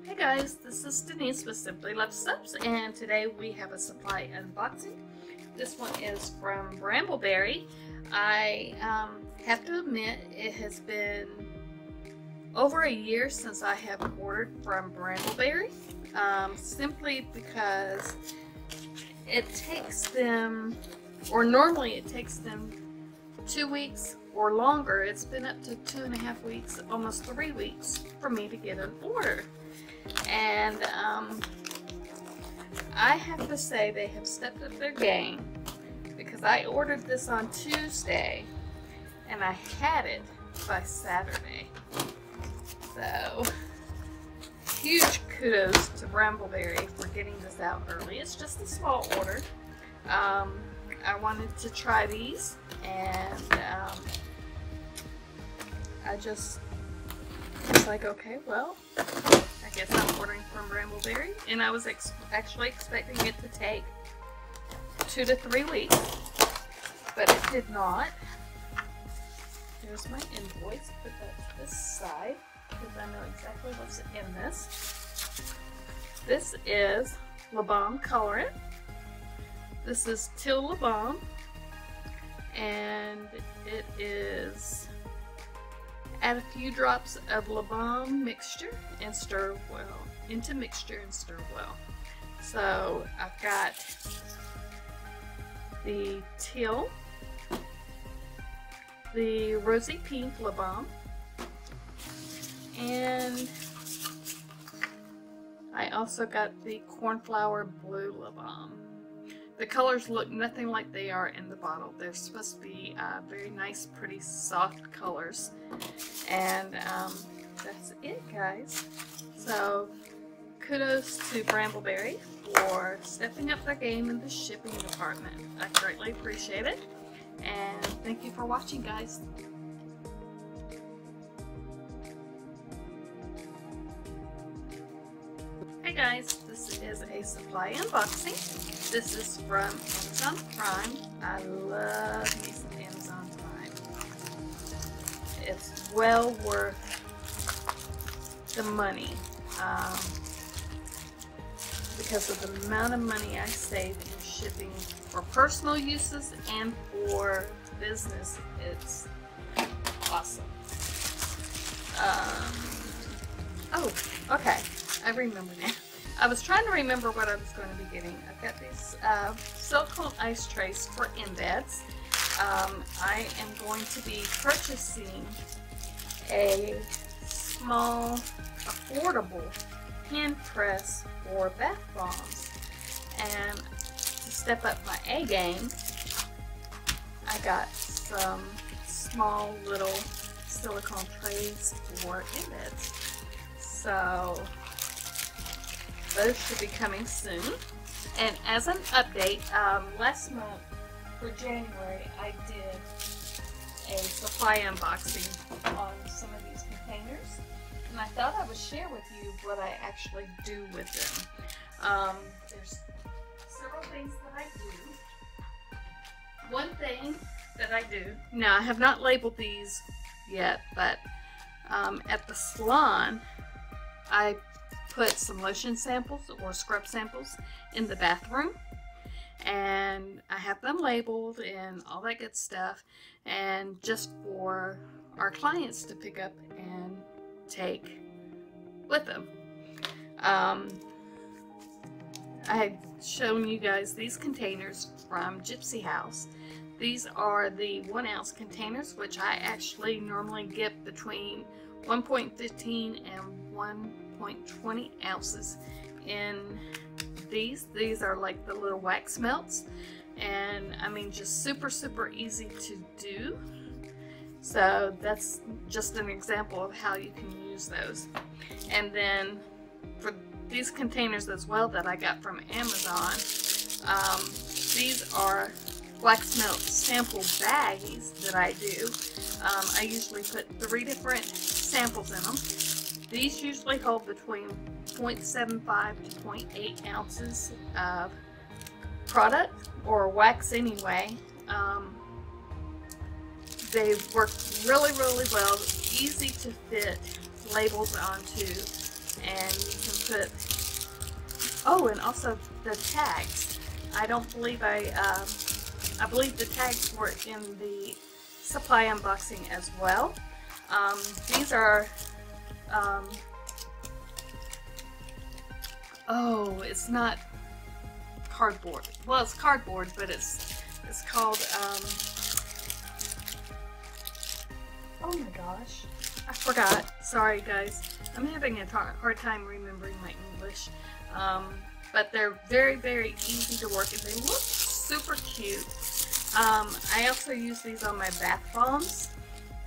Hey guys, this is Deneice with Simply Love Subs, and today we have a Suppliy unboxing. This one is from Bramble. I have to admit it has been over a year since I have ordered from Bramble, simply because it takes them, or normally it takes them 2 weeks or longer. It's been up to 2.5 weeks, almost 3 weeks for me to get an order. And I have to say they have stepped up their game, because I ordered this on Tuesday and I had it by Saturday. So huge kudos to Bramble for getting this out early. It's just a small order. I wanted to try these, and I just was like, okay, well, I guess I'm ordering from Bramble, and I was actually expecting it to take 2 to 3 weeks, but it did not. Here's my invoice, put that to this side, because I know exactly what's in this. This is Le Balm colorant. This is Till Le Balm, and it is add a few drops of Le Balm mixture and stir well into mixture and stir well. So I've got the Till, the Rosy Pink Le Balm, and I also got the Cornflower Blue Le Balm. The colors look nothing like they are in the bottle. They're supposed to be very nice, pretty, soft colors. And that's it, guys. So kudos to Bramble for stepping up their game in the shipping department. I greatly appreciate it. And thank you for watching, guys. Hey guys, this is a Suppliy unboxing. This is from Amazon Prime. I love me some Amazon Prime. It's well worth the money because of the amount of money I save in shipping for personal uses and for business. It's awesome. Oh, okay. I remember now. I was trying to remember what I was going to be getting. I've got these silicone ice trays for embeds. I am going to be purchasing a small, affordable hand press for bath bombs. And to step up my A game, I got some small little silicone trays for embeds. So those should be coming soon. And as an update, last month for January, I did a Suppliy unboxing on some of these containers, and I thought I would share with you what I actually do with them. There's several things that I do. One thing that I do, now I have not labeled these yet, but at the salon, I put some lotion samples or scrub samples in the bathroom, and I have them labeled and all that good stuff, and just for our clients to pick up and take with them. I had shown you guys these containers from Gypsy House. These are the 1 ounce containers, which I actually normally get between 1.15 and 1.20 ounces in these. These are like the little wax melts, and I mean, just super easy to do. So that's just an example of how you can use those. And then for these containers as well that I got from Amazon, these are wax melt sample baggies that I do. I usually put 3 different samples in them. These usually hold between 0.75 to 0.8 ounces of product, or wax anyway. They work really well, easy to fit labels onto, and you can put, oh, and also the tags. I don't believe I believe the tags were in the Suppliy unboxing as well. These are, oh, it's not cardboard. Well, it's cardboard, but it's called, oh my gosh, I forgot. Sorry guys, I'm having a hard time remembering my English. But they're very, very easy to work and they look super cute. I also use these on my bath bombs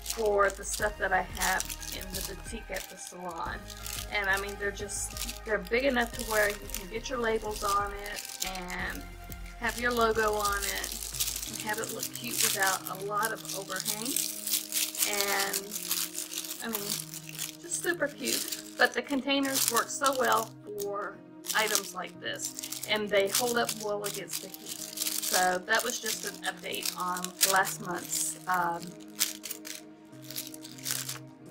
for the stuff that I have in the boutique at the salon. And I mean, they're big enough to where you can get your labels on it and have your logo on it and have it look cute without a lot of overhang. And I mean, just super cute. But the containers work so well for items like this, and they hold up well against the heat. So that was just an update on last month's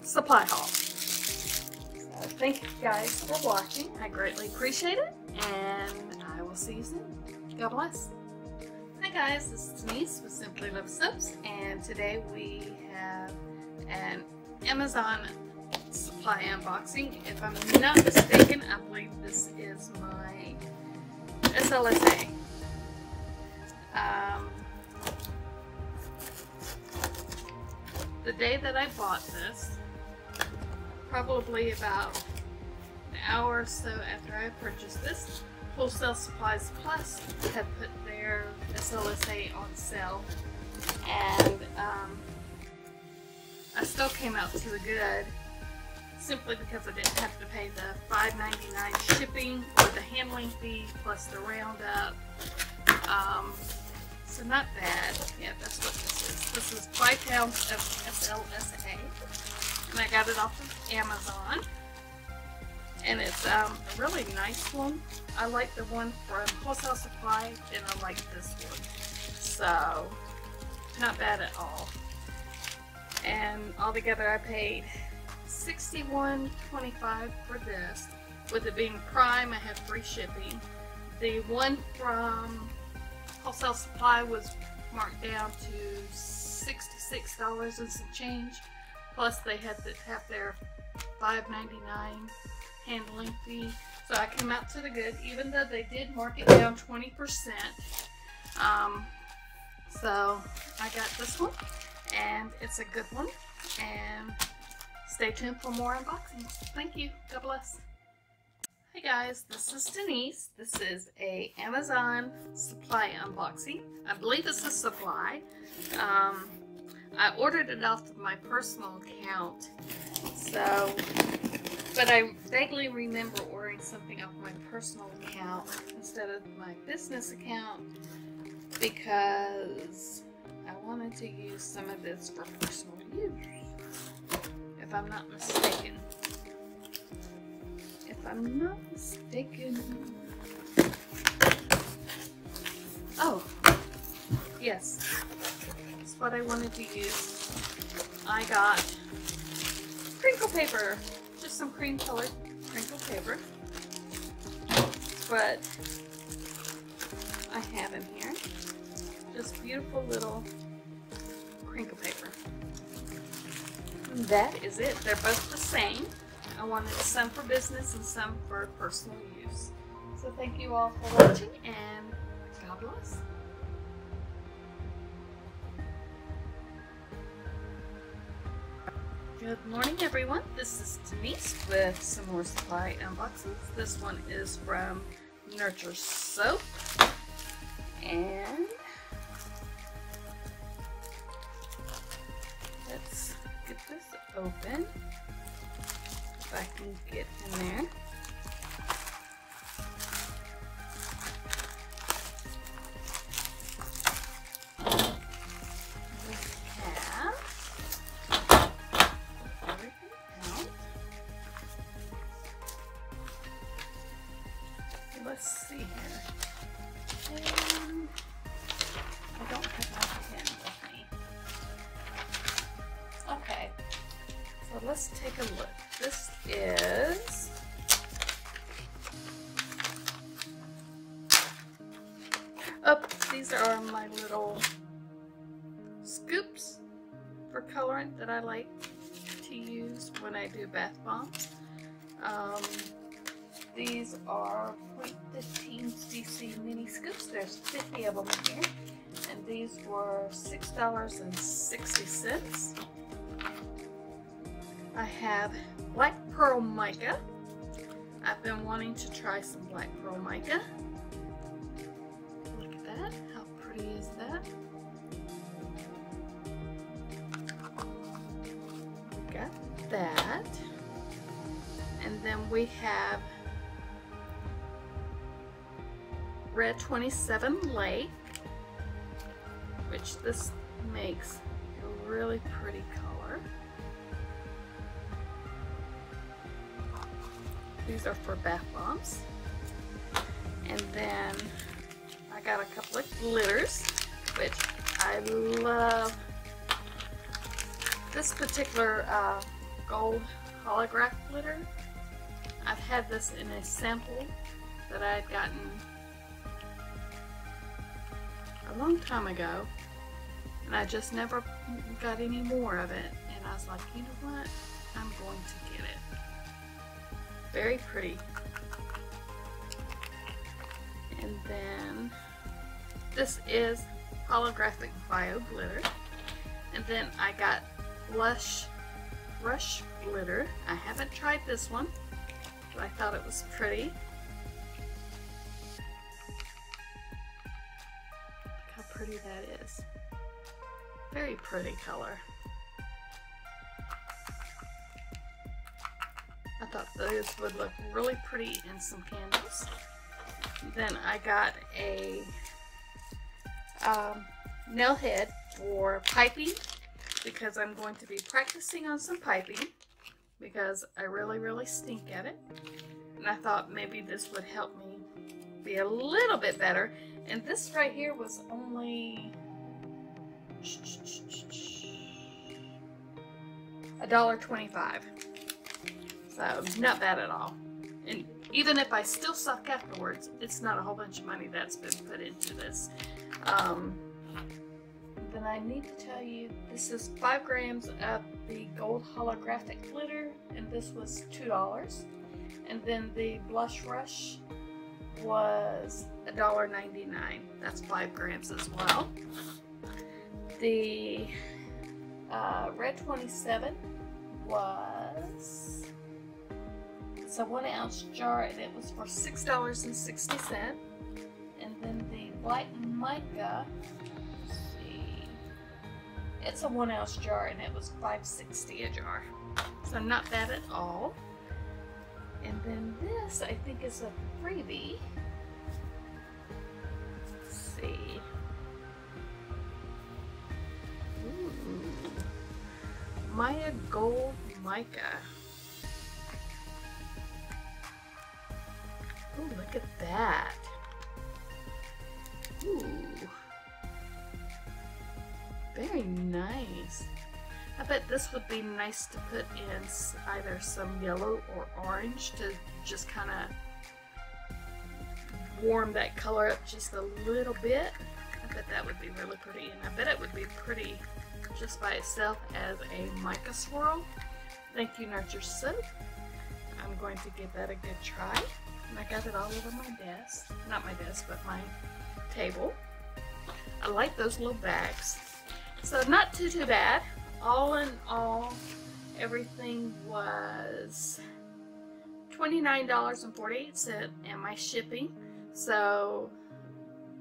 Suppliy haul. So thank you guys for watching. I greatly appreciate it, and I will see you soon. God bless. Hi guys, this is Deneice with Simply Love Soaps, and today we have an Amazon Suppliy unboxing. If I'm not mistaken, I believe this is my SLSA. The day that I bought this, probably about an hour or so after I purchased this, Wholesale Supplies Plus had put their SLSA on sale, and I still came out to the good simply because I didn't have to pay the $5.99 shipping or the handling fee plus the roundup. So not bad. Yeah, that's what this is. This is 5 pounds of SLSA, and I got it off of Amazon. And it's a really nice one. I like the one from Wholesale Suppliy, and I like this one. So, not bad at all. And altogether I paid $61.25 for this. With it being Prime, I have free shipping. The one from Wholesale Suppliy was marked down to $66 and some change. Plus they had to have their $5.99 handling fee. So I came out to the good, even though they did mark it down 20%. So I got this one, and it's a good one. And stay tuned for more unboxings. Thank you. God bless. Hey guys, this is Deneice. This is a Amazon Suppliy unboxing. I believe this is Suppliy. I ordered it off of my personal account. So, but I vaguely remember ordering something off my personal account instead of my business account because I wanted to use some of this for personal use, if I'm not mistaken. If I'm not mistaken. Oh, yes, that's what I wanted to use. I got crinkle paper, just some cream colored crinkle paper. That's what I have in here. Just beautiful little crinkle paper. And that is it. They're both the same. I wanted some for business and some for personal use. So thank you all for watching, and God bless. Good morning everyone, this is Deneice with some more Suppliy unboxings. This one is from Nurture Soap, and let's get this open. If I can get in there. We have everything out. Let's see here. And I don't have my pen with me. Okay, so let's take a look. This is these are my little scoops for colorant that I like to use when I do bath bombs. These are 0.15 cc mini scoops. There's 50 of them in here. And these were $6.60. I have black pearl mica. I've been wanting to try some black pearl mica. Look at that. How pretty is that? Got that. And then we have Red 27 Lake, which this makes a really pretty color. These are for bath bombs. And then I got a couple of glitters, which I love. This particular gold holograph glitter, I've had this in a sample that I had gotten a long time ago, and I just never got any more of it, and I was like, you know what, I'm going to get it. Very pretty. And then this is holographic bio glitter, and then I got blush rush glitter. I haven't tried this one, but I thought it was pretty. Look how pretty that is. Very pretty color. I thought those would look really pretty in some candles. Then I got a nail head for piping, because I'm going to be practicing on some piping because I really stink at it. And I thought maybe this would help me be a little bit better. And this right here was only $1.25. So not bad at all. And even if I still suck afterwards, it's not a whole bunch of money that's been put into this. Then I need to tell you, this is 5 grams of the gold holographic glitter, and this was $2. And then the blush rush was $1.99. That's 5 grams as well. The Red 27 was, it's a 1 ounce jar, and it was for $6.60. And then the black mica, it's a 1 ounce jar, and it was $5.60 a jar. So not bad at all. And then this, I think, is a freebie. Let's see. Ooh. Maya Gold Mica. Ooh, look at that. Ooh. Very nice. I bet this would be nice to put in either some yellow or orange to just kind of warm that color up just a little bit. I bet that would be really pretty, and I bet it would be pretty just by itself as a mica swirl. Thank you, Nurture Soap. I'm going to give that a good try. And I got it all over my desk. Not my desk, but my table. I like those little bags. So not too bad. All in all, everything was $29.48 and my shipping. So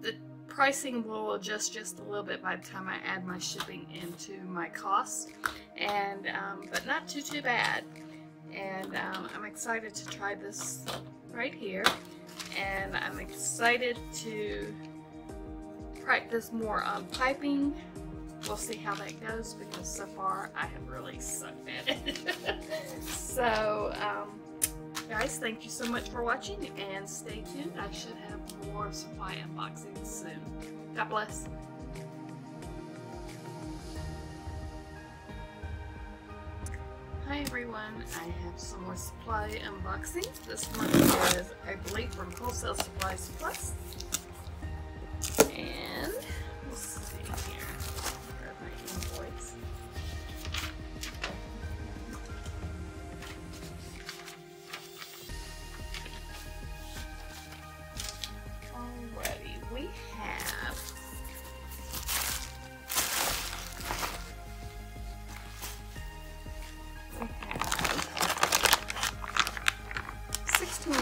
the pricing will adjust just a little bit by the time I add my shipping into my cost. And but not too bad. And I'm excited to try this right here. And I'm excited to practice more on piping. We'll see how that goes, because so far I have really sucked at it. So, guys, thank you so much for watching, and stay tuned. I should have more Suppliy unboxings soon. God bless. Hi everyone, I have some more Suppliy unboxings. This one is, I believe, from Wholesale Supplies Plus. And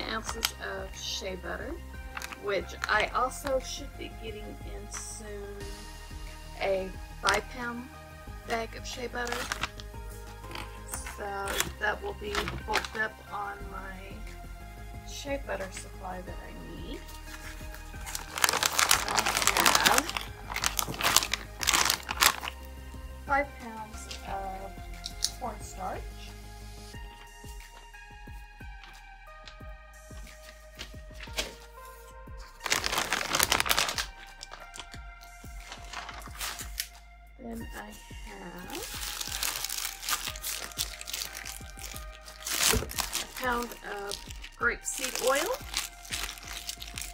ounces of shea butter, which I also should be getting in soon a 5-pound bag of shea butter. So that will be bulked up on my shea butter supply that I need. I have 5 pounds of cornstarch. Then I have a pound of grapeseed oil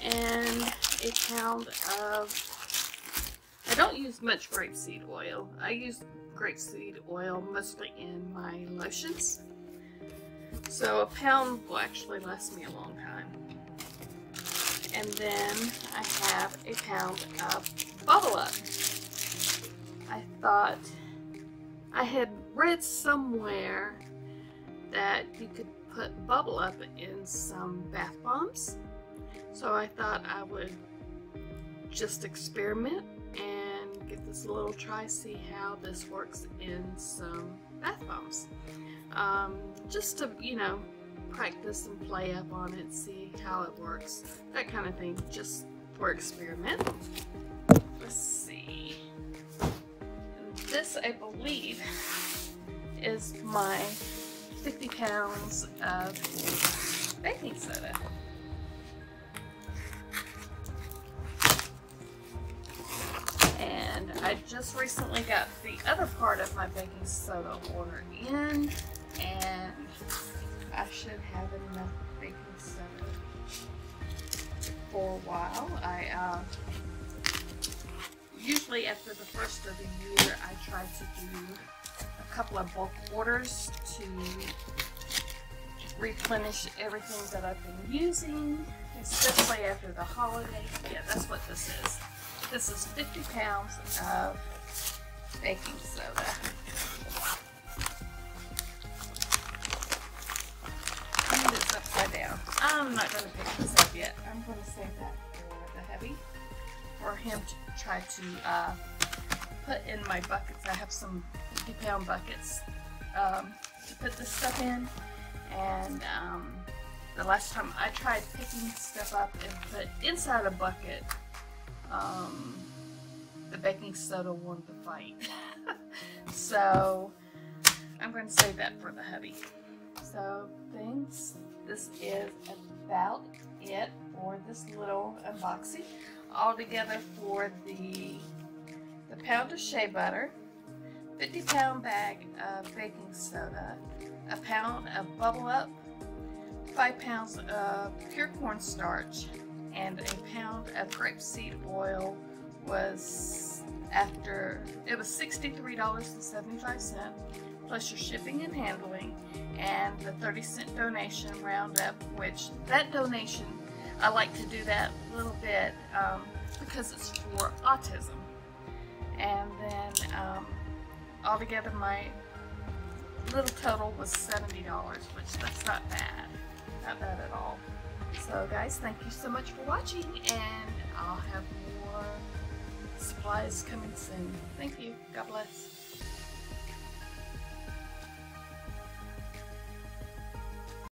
and a pound of, I don't use much grapeseed oil. I use grapeseed oil mostly in my lotions. So a pound will actually last me a long time. And then I have a pound of Bubble Up. I thought, I had read somewhere that you could put Bubble Up in some bath bombs. So I thought I would just experiment and give this a little try, see how this works in some bath bombs. Just to, you know, practice and play up on it, see how it works, that kind of thing, just for experiment. Let's see. And this, I believe, is my 50 pounds of baking soda. And I just recently got the other part of my baking soda order in, and I should have enough baking soda for a while. I usually after the first of the year I try to do a couple of bulk orders to replenish everything that I've been using, especially after the holidays. Yeah, that's what this is. This is 50 pounds of baking soda. And it's upside down. I'm not going to pick this up yet. I'm going to save that for the heavy, for him to try to put in my buckets. I have some 50-pound buckets to put this stuff in, and the last time I tried picking stuff up and put inside a bucket, the baking soda wanted to fight. So I'm going to save that for the hubby. So this is about it for this little unboxing. Altogether for the pound of shea butter, 50-pound bag of baking soda, a pound of Bubble Up, 5 pounds of pure cornstarch, and a pound of grapeseed oil was $63.75 plus your shipping and handling, and the 30-cent donation roundup, which that donation, I like to do that a little bit because it's for autism. And then altogether my little total was $70, which that's not bad. Not bad at all. So guys, thank you so much for watching, and I'll have more supplies coming soon. Thank you. God bless.